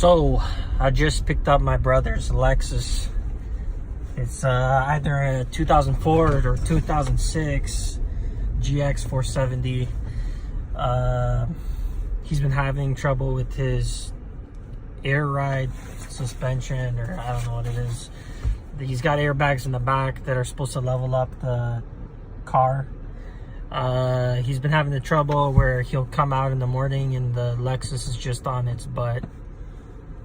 So I just picked up my brother's Lexus. It's either a 2004 or 2006 GX470. He's been having trouble with his air ride suspension, or I don't know what it is. He's got airbags in the back that are supposed to level up the car. He's been having the trouble where he'll come out in the morning and the Lexus is just on its butt,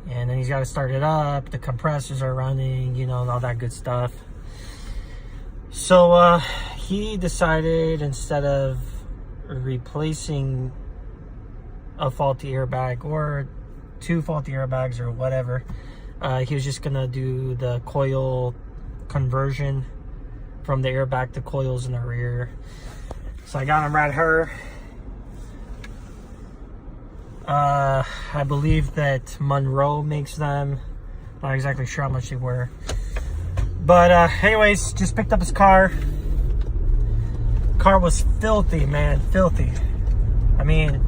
and then he's got to start it up, the compressors are running, you know, and all that good stuff. So he decided, instead of replacing a faulty airbag or two faulty airbags or whatever, he was just gonna do the coil conversion from the airbag to coils in the rear. So I got him right here. I believe that Monroe makes them. Not exactly sure how much they were. But anyways, just picked up his car. Car was filthy, man, filthy. I mean,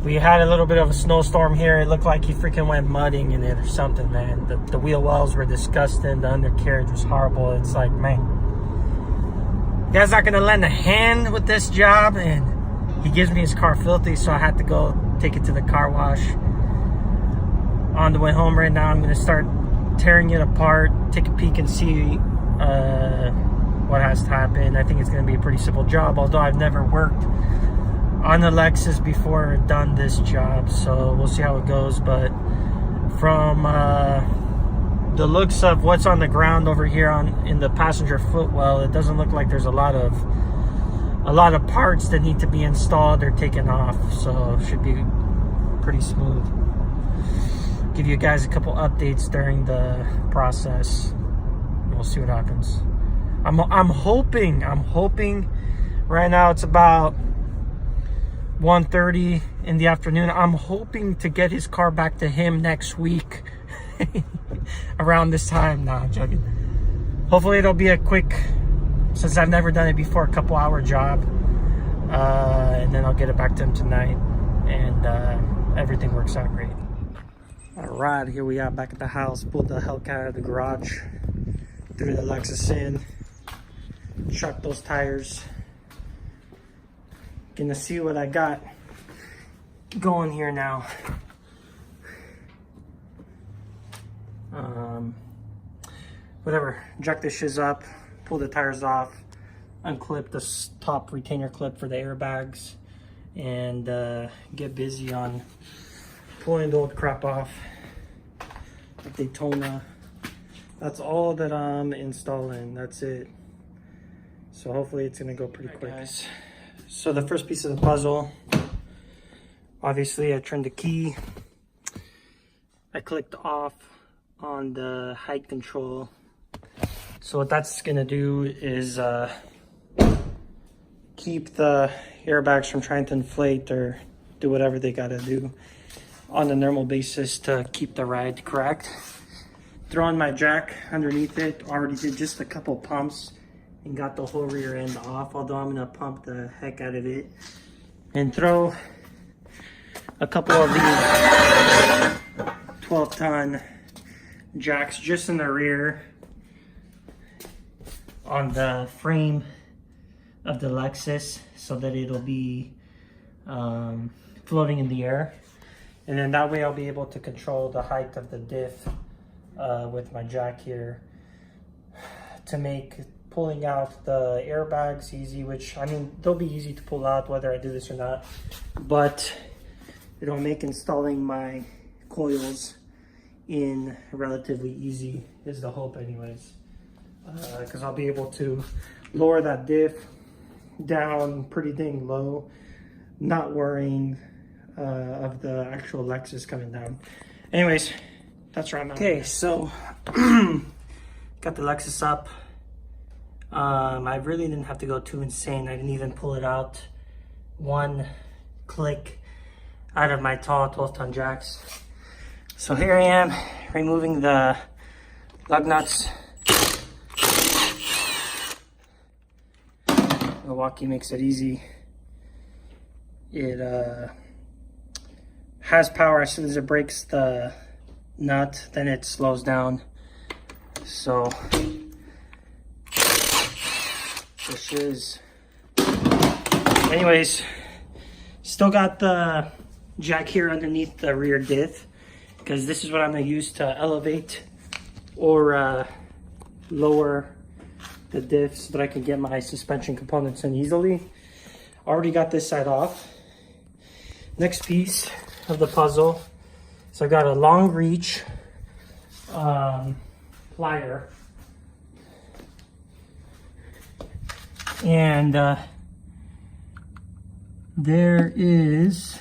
we had a little bit of a snowstorm here. It looked like he freaking went mudding in it or something, man. The wheel wells were disgusting. The undercarriage was horrible. It's like, man, you guys not gonna lend a hand with this job. And he gives me his car filthy, so I had to go take it to the car wash. On the way home right now, I'm gonna start tearing it apart, take a peek and see what has to happen. I think it's gonna be a pretty simple job, although I've never worked on the Lexus before or done this job, so we'll see how it goes. But from the looks of what's on the ground over here in the passenger footwell, it doesn't look like there's a lot of parts that need to be installed or taken off, so it should be pretty smooth. Give you guys a couple updates during the process. We'll see what happens. I'm hoping right now it's about 1:30 in the afternoon. I'm hoping to get his car back to him next week around this time. Nah, I'm joking. Hopefully it'll be a quick, since I've never done it before, a couple hour job, and then I'll get it back to him tonight, and everything works out great. All right, here we are back at the house. Pulled the Hellcat out of the garage, threw the Lexus in, chucked those tires. Gonna see what I got going here now. Whatever, jack this shiz up, pull the tires off, unclip the top retainer clip for the airbags, and get busy on pulling the old crap off. Daytona. That's all that I'm installing. That's it. So hopefully it's gonna go pretty quick, guys. So the first piece of the puzzle, obviously I turned the key. I clicked off on the height control. So what that's gonna do is keep the airbags from trying to inflate or do whatever they gotta do on a normal basis to keep the ride correct. Throw in my jack underneath it. Already did just a couple pumps and got the whole rear end off, although I'm gonna pump the heck out of it. And throw a couple of these 12-ton jacks just in the rear on the frame of the Lexus, so that it'll be floating in the air. And then that way I'll be able to control the height of the diff with my jack here to make pulling out the airbags easy, which, I mean, they'll be easy to pull out whether I do this or not, but it'll make installing my coils in relatively easy, is the hope anyways, because I'll be able to lower that diff down pretty dang low, not worrying of the actual Lexus coming down. Anyways, that's where I'm at. Okay, so got the Lexus up. I really didn't have to go too insane. I didn't even pull it out one click out of my tall 12-ton jacks. So here I am removing the lug nuts. Milwaukee makes it easy. It has power. As soon as it breaks the nut, then it slows down. So this is, anyways, still got the jack here underneath the rear diff, because this is what I'm going to use to elevate or lower the diff so that I can get my suspension components in easily. Already got this side off. Next piece of the puzzle, so I got a long reach plier, and there is,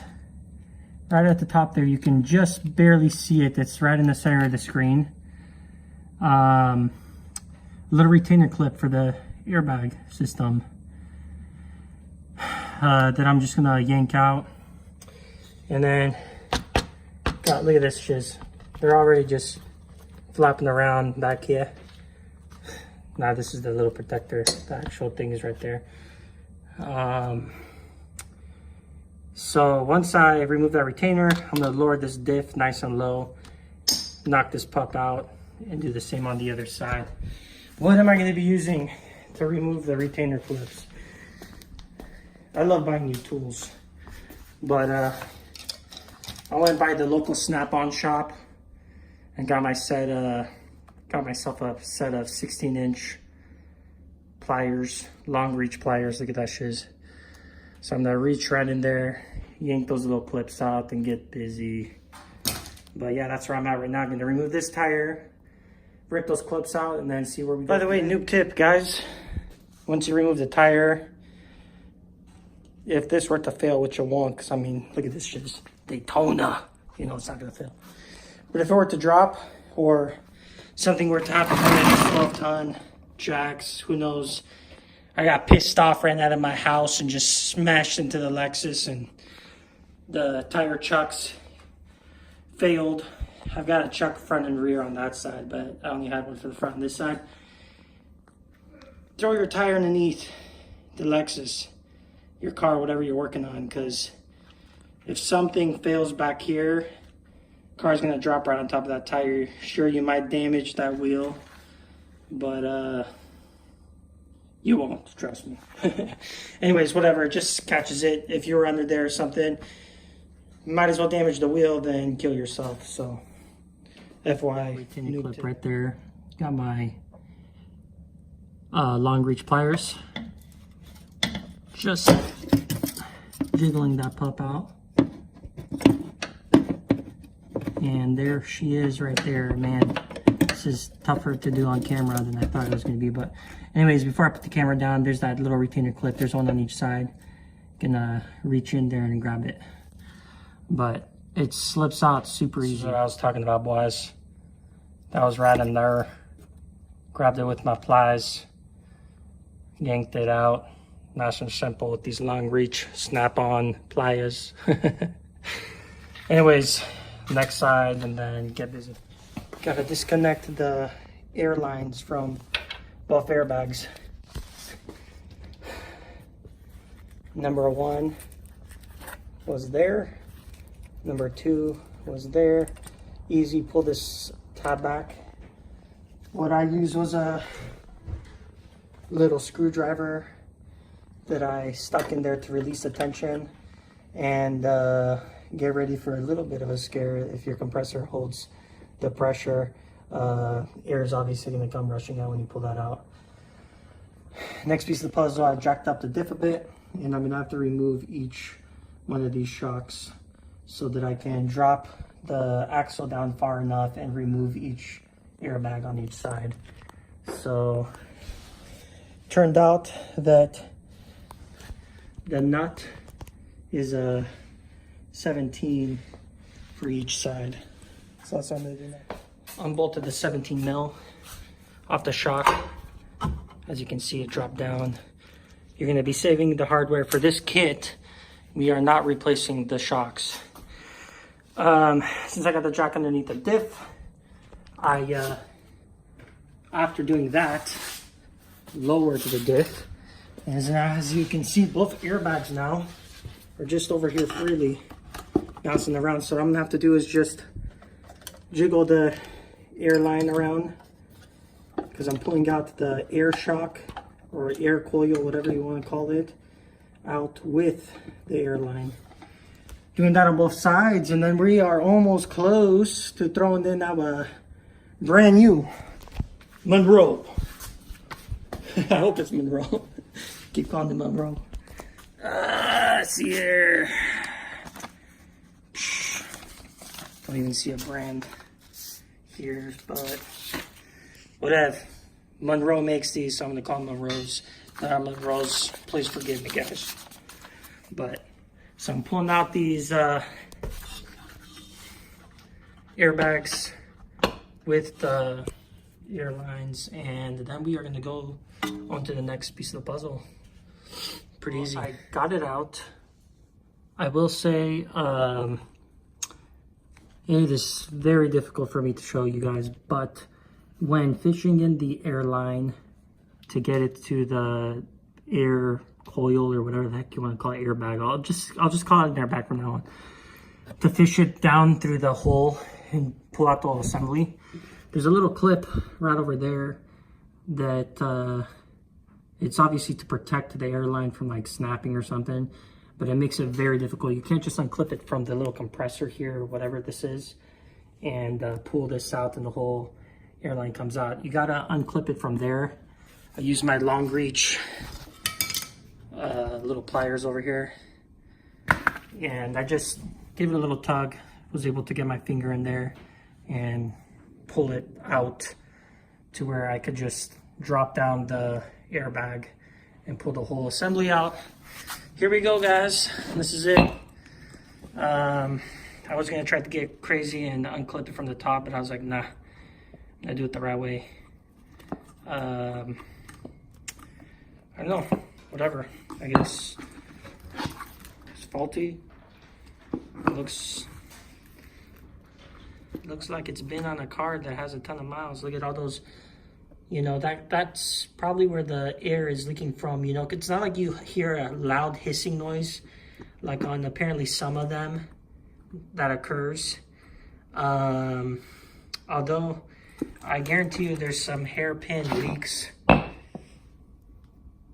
right at the top there, you can just barely see it. It's right in the center of the screen. A little retainer clip for the airbag system that I'm just gonna yank out. And then, God, look at this shiz. They're already just flapping around back here. Now this is the little protector. The actual thing is right there. So once I remove that retainer, I'm gonna lower this diff nice and low, knock this pup out, and do the same on the other side. What am I gonna be using to remove the retainer clips? I love buying new tools, but I went by the local Snap-on shop and got myself a set of 16-inch pliers, long reach pliers. Look at that shiz. So I'm gonna reach right in there, yank those little clips out, and get busy. But yeah, that's where I'm at right now. I'm gonna remove this tire, rip those clips out, and then see where we go. By the way, noob tip, guys. Once you remove the tire, if this were to fail, which it won't, because I mean, look at this shit, Daytona. You know it's not gonna fail. But if it were to drop, or something were to happen to a 12-ton jacks, who knows? I got pissed off, ran out of my house, and just smashed into the Lexus, and the tire chucks failed. I've got a chuck front and rear on that side, but I only had one for the front and this side. Throw your tire underneath the Lexus, your car, whatever you're working on, because if something fails back here, car's gonna drop right on top of that tire. Sure, you might damage that wheel, but you won't, trust me. Anyways, whatever, it just catches it. If you were under there or something, you might as well damage the wheel than kill yourself. So FYI, retainer clip right there. Got my long reach pliers. Just jiggling that pup out. And there she is right there. Man, this is tougher to do on camera than I thought it was going to be. But anyways, before I put the camera down, there's that little retainer clip. There's one on each side. Gonna reach in there and grab it. But it slips out super easy. This is what I was talking about, boys. That was right in there. Grabbed it with my pliers. Yanked it out. Nice and simple with these long reach Snap-on pliers. Anyways, next side, and then get busy. Gotta disconnect the air lines from both airbags. Number 1 was there. Number 2 was there. Easy, pull this tab back. What I used was a little screwdriver that I stuck in there to release the tension, and get ready for a little bit of a scare if your compressor holds the pressure. Air is obviously going to come rushing out when you pull that out. Next piece of the puzzle, I jacked up the diff a bit, and I'm going to have to remove each one of these shocks so that I can drop the axle down far enough and remove each airbag on each side. So turned out that the nut is a 17 for each side. So that's what I'm gonna do now. Unbolted the 17 mil off the shock. As you can see, it dropped down. You're gonna be saving the hardware for this kit. We are not replacing the shocks. Since I got the jack underneath the diff, I, after doing that, lowered the diff. And as you can see, both airbags now are just over here freely. bouncing around. So what I'm gonna have to do is just jiggle the air line around, because I'm pulling out the air shock or air coil, whatever you want to call it, out with the air line. Doing that on both sides, and then we are almost close to throwing in our brand new Monroe. I hope it's Monroe. Keep calling it Monroe. See here. Don't even see a brand here, but whatever. Monroe makes these, so I'm gonna call them Monroes. Monroes, please forgive me, guys. But so I'm pulling out these airbags with the airlines, and then we are gonna go on to the next piece of the puzzle. Pretty easy. I got it out. I will say it is very difficult for me to show you guys, but when fishing in the airline to get it to the air coil or whatever the heck you want to call it, airbag, I'll just call it an airbag from now on, to fish it down through the hole and pull out the whole assembly, there's a little clip right over there that it's obviously to protect the airline from like snapping or something, but it makes it very difficult. You can't just unclip it from the little compressor here or whatever this is and pull this out and the whole airline comes out. You gotta unclip it from there. I use my long reach little pliers over here, and I just gave it a little tug, was able to get my finger in there and pull it out to where I could just drop down the airbag and pull the whole assembly out. Here we go, guys. This is it. I was gonna try to get crazy and unclip it from the top, but I was like, nah, I'm gonna do it the right way. I don't know, whatever. I guess it's faulty. It looks like it's been on a car that has a ton of miles. Look at all those, you know, that's probably where the air is leaking from, you know. It's not like you hear a loud hissing noise like on apparently some of them that occurs. Although I guarantee you there's some hairpin leaks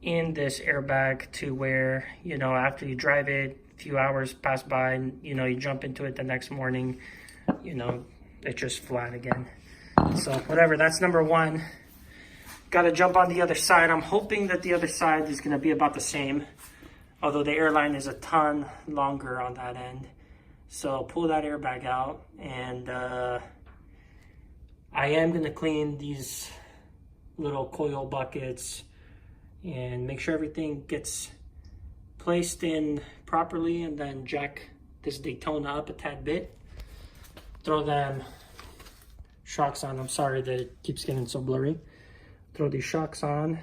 in this airbag to where, you know, after you drive it, a few hours pass by and, you know, you jump into it the next morning, you know, it's just flat again. So whatever, that's number one. Got to jump on the other side. I'm hoping that the other side is going to be about the same, although the airline is a ton longer on that end. So pull that airbag out, and I am going to clean these little coil buckets and make sure everything gets placed in properly, and then jack this Daytona up a tad bit. Throw them shocks on. I'm sorry that it keeps getting so blurry. Throw these shocks on,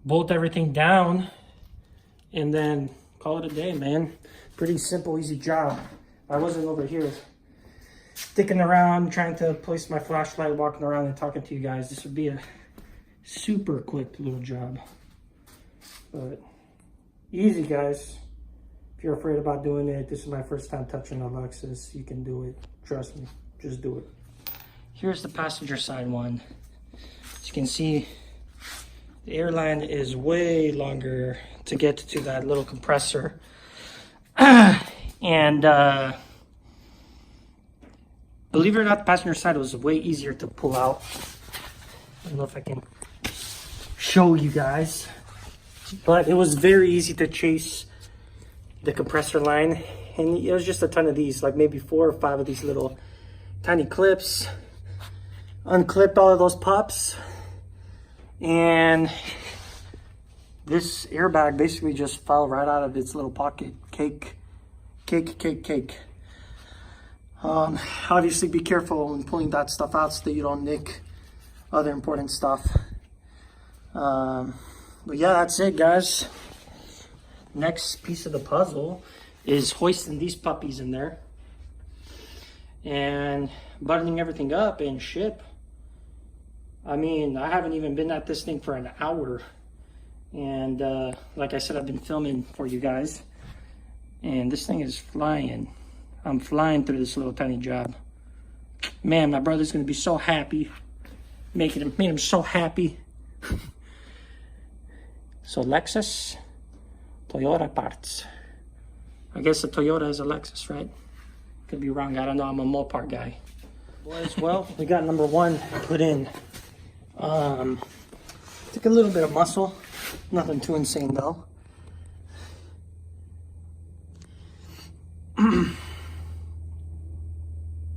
bolt everything down, and then call it a day, man. Pretty simple, easy job. I wasn't over here sticking around trying to place my flashlight, walking around and talking to you guys. This would be a super quick little job, but easy, guys. If you're afraid about doing it, this is my first time touching a Lexus. You can do it, trust me, just do it. Here's the passenger side one. As you can see, the airline is way longer to get to that little compressor. And believe it or not, the passenger side was way easier to pull out. I don't know if I can show you guys, but it was very easy to chase the compressor line. And it was just a ton of these, like maybe 4 or 5 of these little tiny clips. Unclipped all of those pups, and this airbag basically just fell right out of its little pocket. Cake. Obviously be careful when pulling that stuff out so that you don't nick other important stuff. But yeah, that's it, guys. Next piece of the puzzle is hoisting these puppies in there and buttoning everything up and ship. I mean, I haven't even been at this thing for an hour. And like I said, I've been filming for you guys. And this thing is flying. I'm flying through this little tiny job. Man, my brother's gonna be so happy. Made him so happy. So Lexus, Toyota parts. I guess the Toyota is a Lexus, right? Could be wrong, I don't know, I'm a Mopar guy. Boys, well, we got number one put in. Took a little bit of muscle. Nothing too insane though.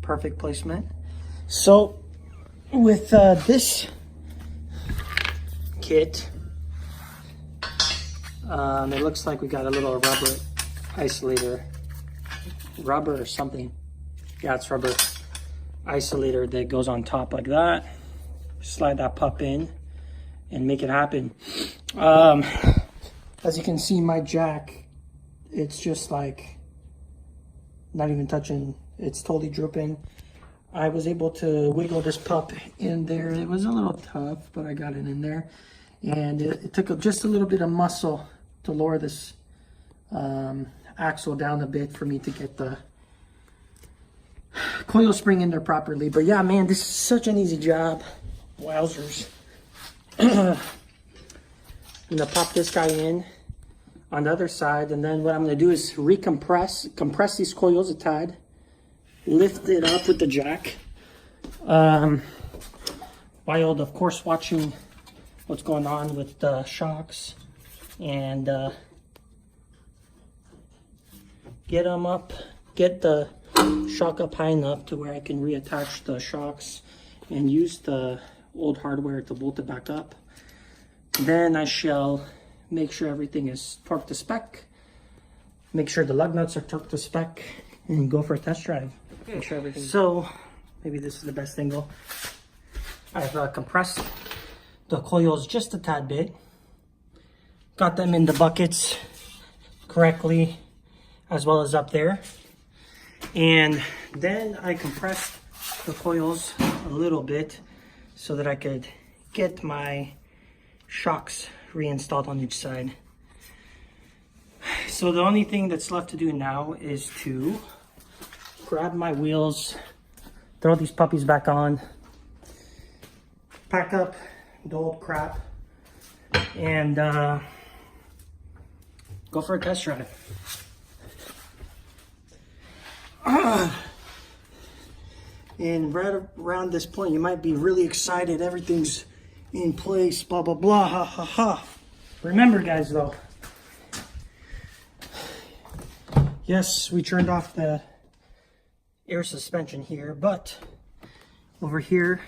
Perfect placement. So with this kit, it looks like we got a little rubber isolator, rubber or something. Yeah, it's rubber isolator that goes on top like that. Slide that pup in and make it happen. As you can see, my jack, it's just like not even touching, it's totally drooping. I was able to wiggle this pup in there. It was a little tough, but I got it in there. And it took just a little bit of muscle to lower this axle down a bit for me to get the coil spring in there properly. But yeah, man, this is such an easy job. Wowzers. I'm gonna pop this guy in on the other side, and then what I'm gonna do is compress these coils a tad, lift it up with the jack, while of course watching what's going on with the shocks, and get them up, get the shock up high enough to where I can reattach the shocks and use the old hardware to bolt it back up. Then I shall make sure everything is torqued to spec, make sure the lug nuts are torqued to spec, and go for a test drive. Make sure everything. So maybe this is the best angle. I've compressed the coils just a tad bit, got them in the buckets correctly as well as up there, and then I compressed the coils a little bit so that I could get my shocks reinstalled on each side. So the only thing that's left to do now is to grab my wheels, throw these puppies back on, pack up the old crap, and go for a test drive. And right around this point, you might be really excited. Everything's in place, blah, blah, blah, ha, ha, ha. Remember, guys, though, yes, we turned off the air suspension here, but over here,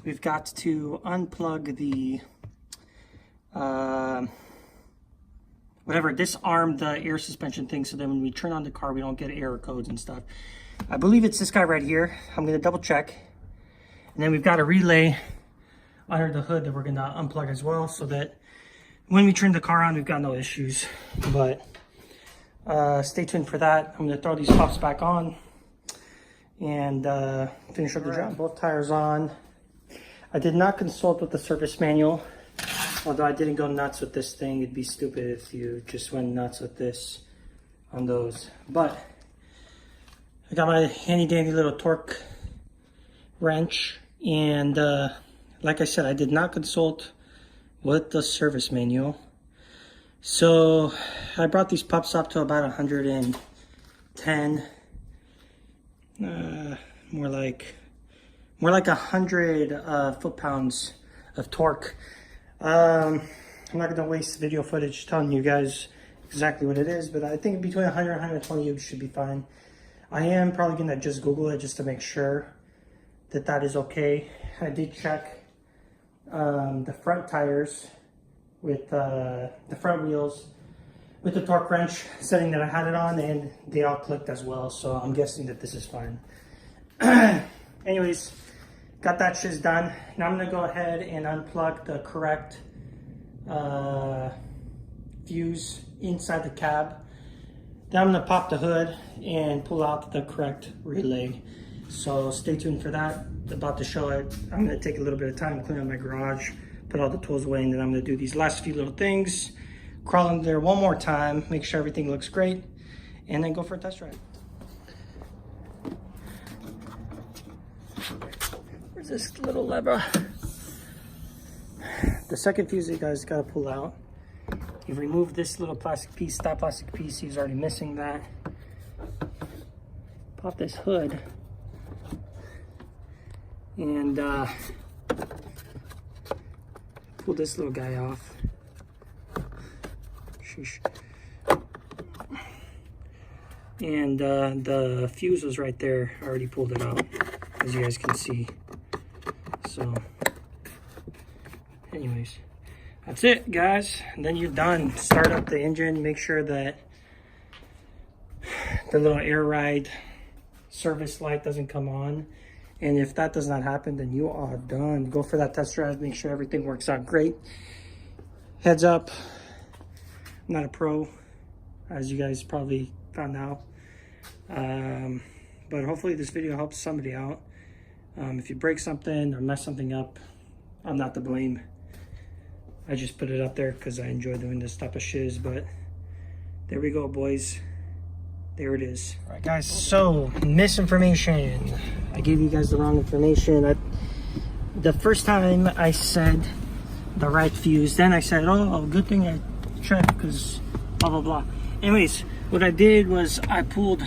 we've got to unplug the, disarm the air suspension thing so that when we turn on the car, we don't get error codes and stuff. I believe it's this guy right here. I'm gonna double check. And then we've got a relay under the hood that we're gonna unplug as well, so that when we turn the car on, we've got no issues. But stay tuned for that. I'm gonna throw these pups back on and finish up the job. Both tires on. I did not consult with the service manual, although I didn't go nuts with this thing. It'd be stupid if you just went nuts with this on those. But I got my handy dandy little torque wrench, and like I said, I did not consult with the service manual. So I brought these pups up to about 110, more like 100 foot-pounds of torque. I'm not gonna waste video footage telling you guys exactly what it is, but I think between 100 and 120 you should be fine. I am probably gonna just Google it just to make sure that that is okay. I did check the front tires with the front wheels with the torque wrench setting that I had it on, and they all clicked as well, so I'm guessing that this is fine. Anyways, got that shiz done. Now I'm gonna go ahead and unplug the correct fuse inside the cab. Then I'm gonna pop the hood and pull out the correct relay. So stay tuned for that. About to show it. I'm gonna take a little bit of time to clean up my garage, put all the tools away, and then I'm gonna do these last few little things crawl in there one more time, make sure everything looks great, and then go for a test drive. Where's this little lever? The second fuse you guys gotta pull out. You remove this little plastic piece, that plastic piece, he's already missing that. Pop this hood. And pull this little guy off. Sheesh. And the fuse was right there. I already pulled it out, as you guys can see. So, anyways, that's it, guys. And then you're done. Start up the engine. Make sure that the little air ride service light doesn't come on. And if that does not happen, then you are done. Go for that test drive. Make sure everything works out great. Heads up, I'm not a pro, as you guys probably found out. But hopefully this video helps somebody out. If you break something or mess something up, I'm not to blame. I just put it up there because I enjoy doing this type of shiz. But there we go, boys. There it is. All right, guys, so misinformation. I gave you guys the wrong information. The first time I said the right fuse, then I said, oh, good thing I checked because blah, blah, blah. Anyways, what I did was I pulled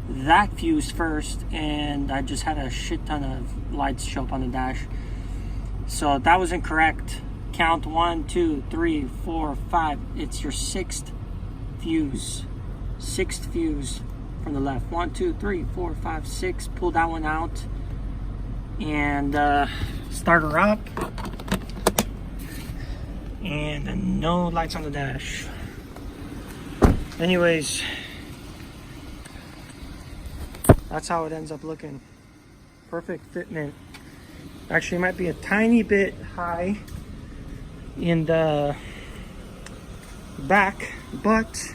that fuse first, and I just had a shit ton of lights show up on the dash. So that was incorrect. Count 1, 2, 3, 4, 5. It's your sixth fuse. Sixth fuse from the left. 1, 2, 3, 4, 5, 6. Pull that one out and start her up. And then no lights on the dash. Anyways, that's how it ends up looking. Perfect fitment. Actually, it might be a tiny bit high in the back, but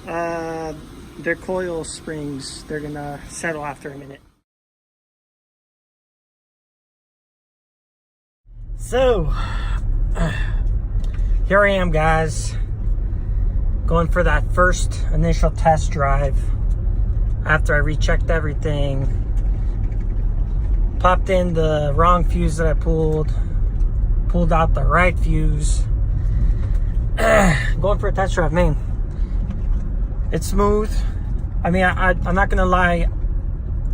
their coil springs, they're gonna settle after a minute. So here I am, guys, going for that first initial test drive after I rechecked everything. Popped in the wrong fuse that I pulled out the right fuse. Going for a test drive, man. It's smooth. I mean, I'm not gonna lie.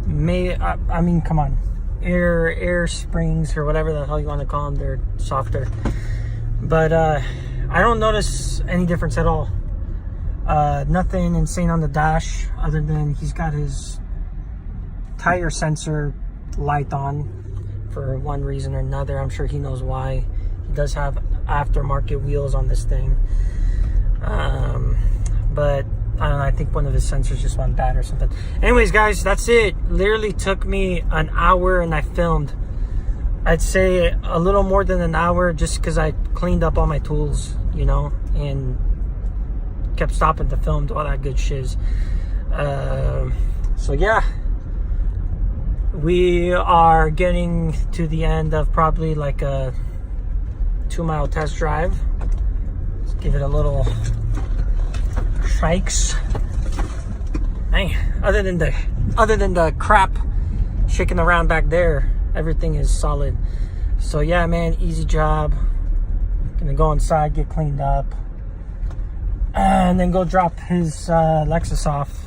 I mean, come on. Air springs or whatever the hell you want to call them, they're softer. But I don't notice any difference at all. Nothing insane on the dash other than he's got his tire sensor light on for one reason or another. I'm sure he knows why. He does have aftermarket wheels on this thing. But I don't know, I think one of his sensors just went bad or something. Anyways, guys, that's it. Literally took me an hour and I filmed. I'd say a little more than an hour just because I cleaned up all my tools, you know, and kept stopping to film all that good shiz. So yeah, we are getting to the end of probably like a 2-mile test drive. Let's give it a little shakes. Hey, other than the crap shaking around back there, everything is solid. So yeah, man, easy job. Gonna go inside, get cleaned up, and then go drop his Lexus off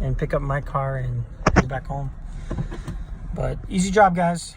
and pick up my car and head back home. But easy job, guys.